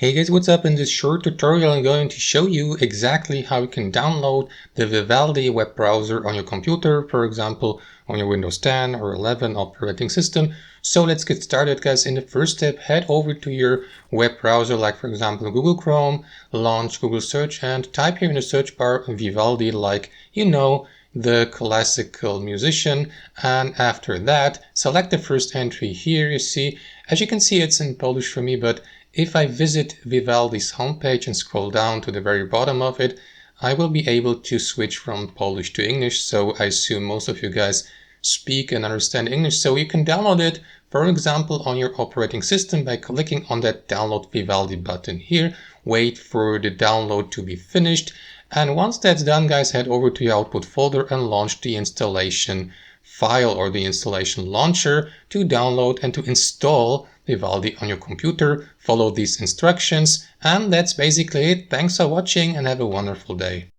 Hey guys, what's up? In this short tutorial I'm going to show you exactly how you can download the Vivaldi web browser on your computer, for example on your Windows 10 or 11 operating system. So let's get started, guys. In the first step, head over to your web browser, like for example Google Chrome, launch Google search and type here in the search bar Vivaldi, like you know, the classical musician. And after that, select the first entry here. You see, as you can see, it's in Polish for me, but if I visit Vivaldi's homepage and scroll down to the very bottom of it, I will be able to switch from Polish to English. So I assume most of you guys speak and understand English. So you can download it, for example, on your operating system by clicking on that download Vivaldi button here. Wait for the download to be finished. And once that's done, guys, head over to your output folder and launch the installation file or the installation launcher to download and to install Vivaldi on your computer. Follow these instructions, and that's basically it. Thanks for watching and have a wonderful day.